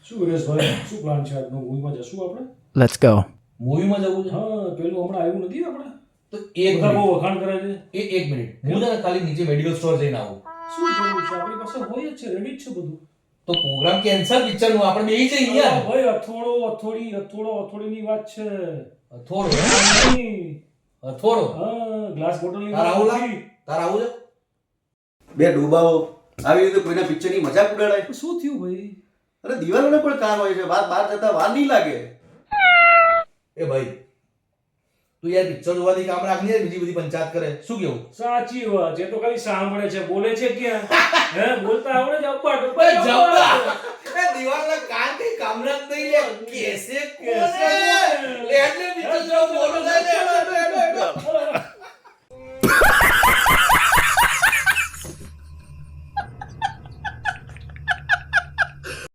શું હરેશભાઈ, શું પ્લાન છે આજનો? મૂવીમાં જશું આપણે? Let's go. મૂવીમાં જવું છે? હા, પેલું હમણાં આવ્યું નથી આપણે? તો એક બધા બહુ મિનિટ વખાણ કરે છે. એક મિનિટ હું છે ને ખાલી નીચે મેડિકલ સ્ટોર જઈને આવું. શું જરૂર છે? આપણી પાસે હોય જ છે, રેડી જ છે બધું. તો પ્રોગ્રામ કેન્સલ પિક્ચર નું આપણે બેહી જઈએ હા, યાર. ભાઈ, અથોડીની વાત છે. થોડો નહીં. થોડો હા, ગ્લાસ બોટલની તાર આવું વાત લાગ નથી. તાર આવું છે. બે ડોબાઓ આવી રીતે કોઈના પિક્ચરની મજાક ઉડાડાય. શું થયું ભાઈ? અરે દિવાલોને પણ કામ હોય છે, બહાર જતા વાર નહીં લાગે. એ ભાઈ તું યાર પિક્ચર જોવાથી કામ રાખની યાર, બીજી બધી પંચાયત કરે. શું કેવું? સાચી વાત. એ તો ખાલી સાંભળે છે, બોલે છે ક્યાં? હે, બોલતા આવડે છે? અબ્બા એ ડબ્બા જબ્બા એ દિવાલના કાન કઈ કામના જ નહીં લે. કેસે કેસે લે એટલે પિક્ચર જો બોલો છે